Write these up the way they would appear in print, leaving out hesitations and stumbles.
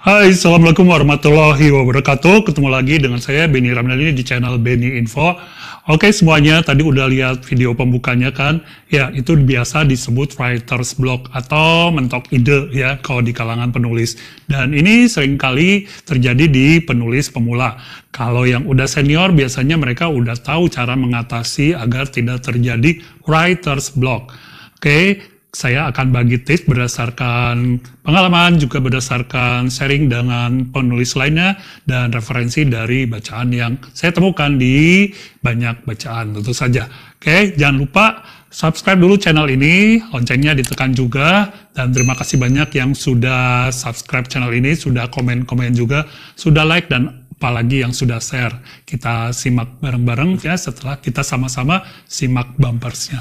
Hai, Assalamualaikum warahmatullahi wabarakatuh. Ketemu lagi dengan saya, Benny Ramdhani di channel Benny Info. Oke semuanya, tadi udah lihat video pembukanya kan? Ya, itu biasa disebut writer's block atau mentok ide ya, kalau di kalangan penulis. Dan ini seringkali terjadi di penulis pemula. Kalau yang udah senior, biasanya mereka udah tahu cara mengatasi agar tidak terjadi writer's block. Oke, saya akan bagi tips berdasarkan pengalaman, juga berdasarkan sharing dengan penulis lainnya, dan referensi dari bacaan yang saya temukan di banyak bacaan tentu saja. Oke, jangan lupa subscribe dulu channel ini, loncengnya ditekan juga, dan terima kasih banyak yang sudah subscribe channel ini, sudah komen-komen juga, sudah like, dan apalagi yang sudah share. Kita simak bareng-bareng ya setelah kita sama-sama simak bumpersnya.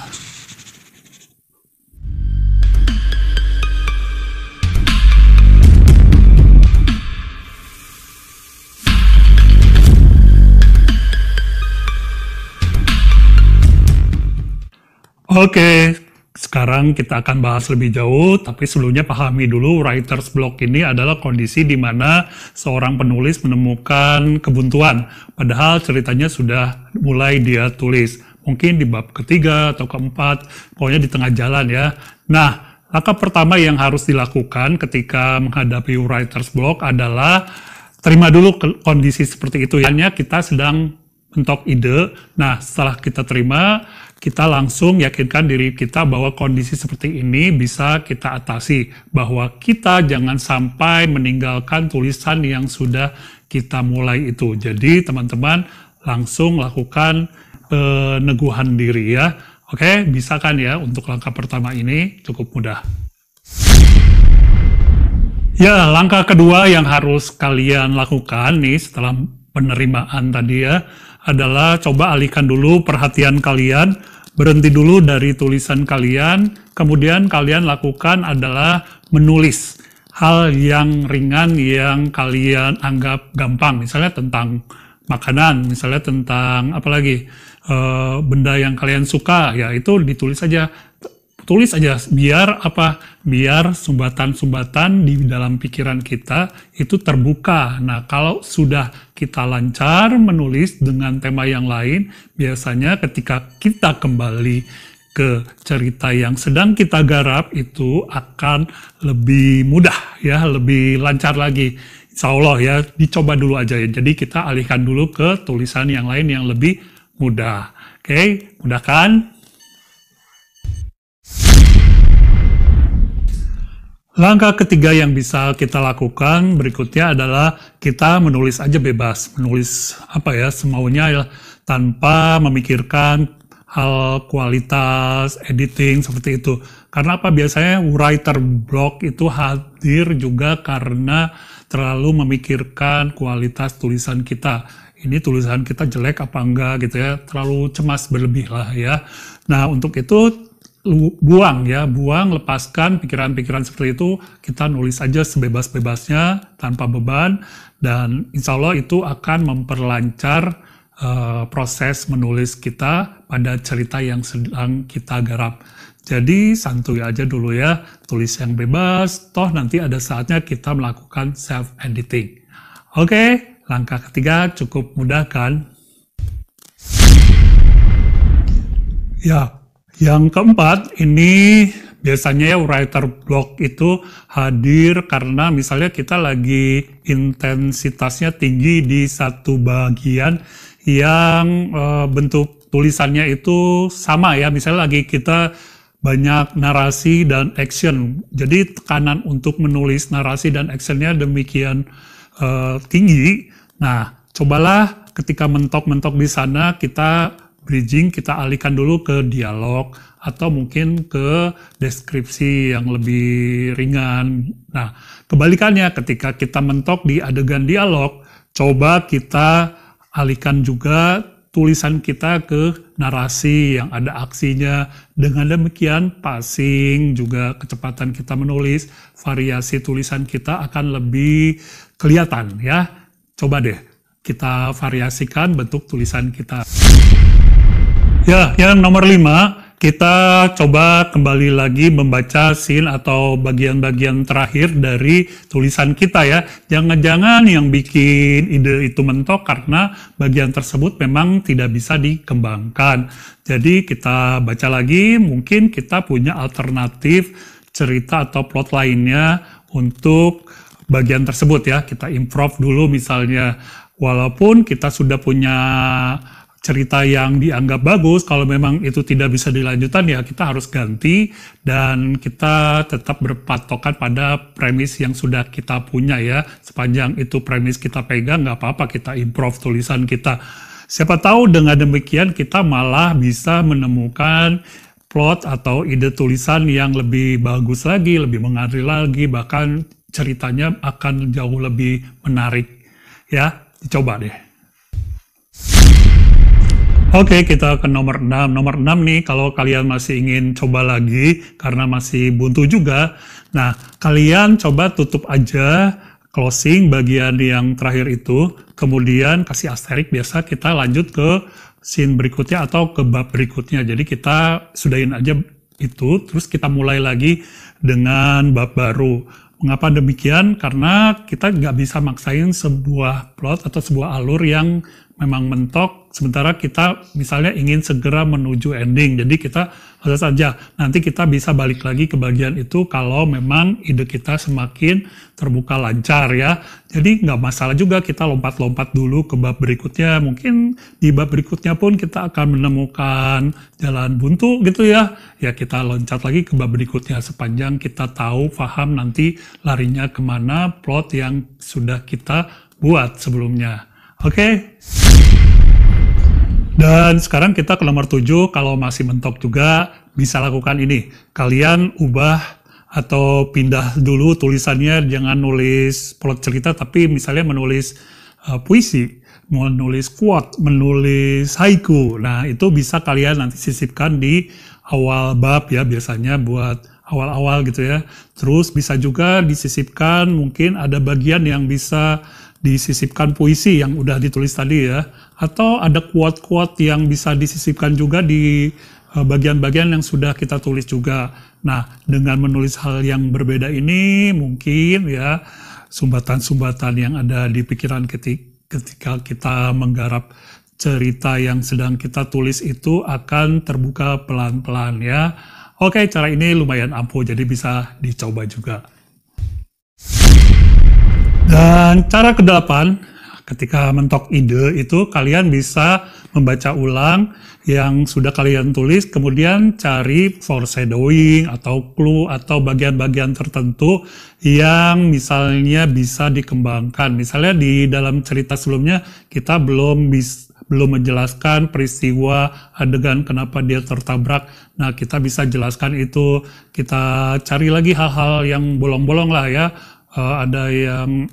Oke, sekarang kita akan bahas lebih jauh, tapi sebelumnya pahami dulu writer's block ini adalah kondisi di mana seorang penulis menemukan kebuntuan, padahal ceritanya sudah mulai dia tulis. Mungkin di bab ketiga atau keempat, pokoknya di tengah jalan ya. Nah, langkah pertama yang harus dilakukan ketika menghadapi writer's block adalah terima dulu kondisi seperti itu. Hanya kita sedang mentok ide, nah setelah kita terima, kita langsung yakinkan diri kita bahwa kondisi seperti ini bisa kita atasi, bahwa kita jangan sampai meninggalkan tulisan yang sudah kita mulai itu. Jadi teman-teman langsung lakukan peneguhan diri ya. Oke, bisa kan ya untuk langkah pertama ini cukup mudah. Ya, langkah kedua yang harus kalian lakukan nih setelah penerimaan tadi ya, adalah coba alihkan dulu perhatian kalian, berhenti dulu dari tulisan kalian, kemudian kalian lakukan adalah menulis hal yang ringan yang kalian anggap gampang, misalnya tentang makanan, misalnya tentang apalagi benda yang kalian suka, ya itu ditulis aja. Tulis aja, biar apa? Biar sumbatan-sumbatan di dalam pikiran kita itu terbuka. Nah, kalau sudah kita lancar menulis dengan tema yang lain, biasanya ketika kita kembali ke cerita yang sedang kita garap, itu akan lebih mudah ya, lebih lancar lagi. Insya Allah ya, dicoba dulu aja ya. Jadi kita alihkan dulu ke tulisan yang lain yang lebih mudah. Oke, mudah kan? Langkah ketiga yang bisa kita lakukan berikutnya adalah kita menulis aja bebas, menulis apa ya semaunya ya, tanpa memikirkan hal kualitas editing seperti itu. Karena apa, biasanya writer block itu hadir juga karena terlalu memikirkan kualitas tulisan kita. Ini tulisan kita jelek apa enggak gitu ya, terlalu cemas berlebih lah ya. Nah untuk itu buang ya, lepaskan pikiran-pikiran seperti itu, kita nulis aja sebebas-bebasnya tanpa beban, dan insya Allah itu akan memperlancar proses menulis kita pada cerita yang sedang kita garap. Jadi santuy aja dulu ya, tulis yang bebas, toh nanti ada saatnya kita melakukan self-editing. Oke, langkah ketiga cukup mudah kan? Ya. Yang keempat, ini biasanya ya writer block itu hadir karena misalnya kita lagi intensitasnya tinggi di satu bagian yang bentuk tulisannya itu sama ya, misalnya lagi kita banyak narasi dan action, jadi tekanan untuk menulis narasi dan actionnya demikian tinggi. Nah, cobalah ketika mentok-mentok di sana kita bridging, kita alihkan dulu ke dialog atau mungkin ke deskripsi yang lebih ringan. Nah, kebalikannya ketika kita mentok di adegan dialog, coba kita alihkan juga tulisan kita ke narasi yang ada aksinya. Dengan demikian, passing, juga kecepatan kita menulis, variasi tulisan kita akan lebih kelihatan ya. Coba deh kita variasikan bentuk tulisan kita. Ya, yang nomor 5, kita coba kembali lagi membaca scene atau bagian-bagian terakhir dari tulisan kita ya. Jangan-jangan yang bikin ide itu mentok karena bagian tersebut memang tidak bisa dikembangkan. Jadi kita baca lagi, mungkin kita punya alternatif cerita atau plot lainnya untuk bagian tersebut ya. Kita improve dulu misalnya. Walaupun kita sudah punya cerita yang dianggap bagus, kalau memang itu tidak bisa dilanjutkan ya kita harus ganti dan kita tetap berpatokan pada premis yang sudah kita punya ya. Sepanjang itu premis kita pegang, nggak apa-apa kita improve tulisan kita. Siapa tahu dengan demikian kita malah bisa menemukan plot atau ide tulisan yang lebih bagus lagi, lebih mengalir lagi, bahkan ceritanya akan jauh lebih menarik ya. Dicoba deh. Oke, kita ke nomor 6. Nomor 6 nih, kalau kalian masih ingin coba lagi, karena masih buntu juga, nah, kalian coba tutup aja closing bagian yang terakhir itu, kemudian kasih asterik, biasa kita lanjut ke scene berikutnya atau ke bab berikutnya. Jadi kita sudahin aja itu, terus kita mulai lagi dengan bab baru. Mengapa demikian? Karena kita nggak bisa maksain sebuah plot atau sebuah alur yang memang mentok, sementara kita misalnya ingin segera menuju ending. Jadi kita harus saja, nanti kita bisa balik lagi ke bagian itu kalau memang ide kita semakin terbuka lancar ya. Jadi nggak masalah juga kita lompat-lompat dulu ke bab berikutnya. Mungkin di bab berikutnya pun kita akan menemukan jalan buntu gitu ya. Ya kita loncat lagi ke bab berikutnya sepanjang kita tahu, paham nanti larinya kemana plot yang sudah kita buat sebelumnya. Oke. Dan sekarang kita ke nomor 7, kalau masih mentok juga bisa lakukan ini. Kalian ubah atau pindah dulu tulisannya, jangan nulis plot cerita, tapi misalnya menulis puisi, menulis quote, menulis haiku. Nah, itu bisa kalian nanti sisipkan di awal bab ya, biasanya buat awal-awal gitu ya. Terus bisa juga disisipkan, mungkin ada bagian yang bisa disisipkan puisi yang udah ditulis tadi ya, atau ada quote-quote yang bisa disisipkan juga di bagian-bagian yang sudah kita tulis juga. Nah, dengan menulis hal yang berbeda ini mungkin ya sumbatan-sumbatan yang ada di pikiran ketika kita menggarap cerita yang sedang kita tulis itu akan terbuka pelan-pelan ya. Oke, cara ini lumayan ampuh, jadi bisa dicoba juga. Dan cara ke-8, ketika mentok ide itu kalian bisa membaca ulang yang sudah kalian tulis, kemudian cari foreshadowing atau clue atau bagian-bagian tertentu yang misalnya bisa dikembangkan. Misalnya di dalam cerita sebelumnya kita belum menjelaskan peristiwa adegan kenapa dia tertabrak. Nah, kita bisa jelaskan itu, kita cari lagi hal-hal yang bolong-bolong lah ya. Ada yang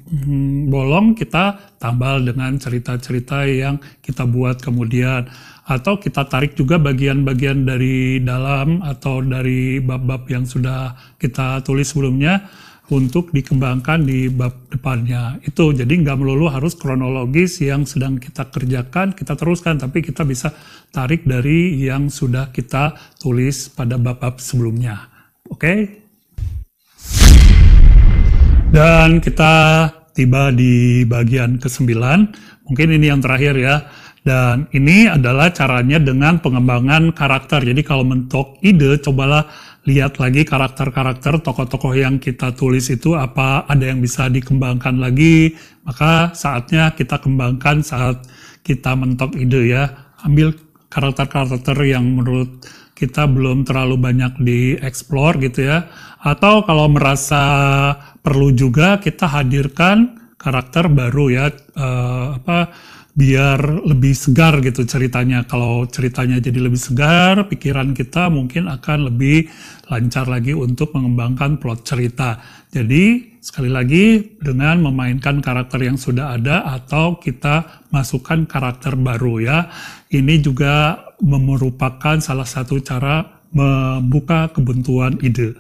bolong, kita tambal dengan cerita-cerita yang kita buat kemudian. Atau kita tarik juga bagian-bagian dari dalam atau dari bab-bab yang sudah kita tulis sebelumnya untuk dikembangkan di bab depannya. Itu jadi nggak melulu harus kronologis yang sedang kita kerjakan, kita teruskan, tapi kita bisa tarik dari yang sudah kita tulis pada bab-bab sebelumnya. Oke? Dan kita tiba di bagian ke-9, mungkin ini yang terakhir ya. Dan ini adalah caranya dengan pengembangan karakter. Jadi kalau mentok ide, cobalah lihat lagi karakter-karakter tokoh-tokoh yang kita tulis itu apa ada yang bisa dikembangkan lagi. Maka saatnya kita kembangkan saat kita mentok ide ya. Ambil karakter-karakter yang menurut kita belum terlalu banyak dieksplor gitu ya. Atau kalau merasa perlu juga kita hadirkan karakter baru ya, biar lebih segar gitu ceritanya. Kalau ceritanya jadi lebih segar, pikiran kita mungkin akan lebih lancar lagi untuk mengembangkan plot cerita. Jadi sekali lagi dengan memainkan karakter yang sudah ada atau kita masukkan karakter baru ya. Ini juga merupakan salah satu cara membuka kebuntuan ide.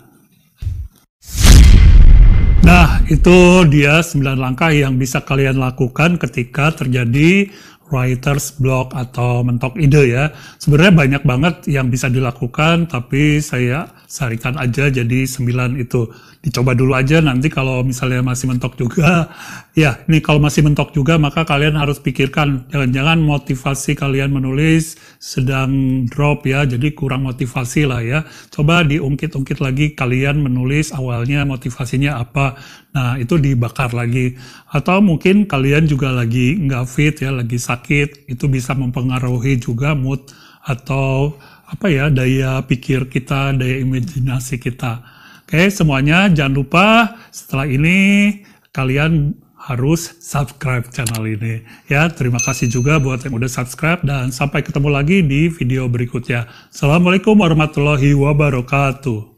Nah, itu dia 9 langkah yang bisa kalian lakukan ketika terjadi writer's block atau mentok ide ya. Sebenarnya banyak banget yang bisa dilakukan, tapi saya sarikan aja jadi 9 itu. Dicoba dulu aja, nanti kalau misalnya masih mentok juga, ya ini kalau masih mentok juga maka kalian harus pikirkan, jangan-jangan motivasi kalian menulis sedang drop ya, jadi kurang motivasi lah ya. Coba diungkit-ungkit lagi kalian menulis awalnya motivasinya apa, nah itu dibakar lagi. Atau mungkin kalian juga lagi nggak fit ya, lagi sakit, itu bisa mempengaruhi juga mood atau apa ya, daya pikir kita, daya imajinasi kita. Oke, semuanya jangan lupa setelah ini kalian harus subscribe channel ini. Ya, terima kasih juga buat yang udah subscribe dan sampai ketemu lagi di video berikutnya. Assalamualaikum warahmatullahi wabarakatuh.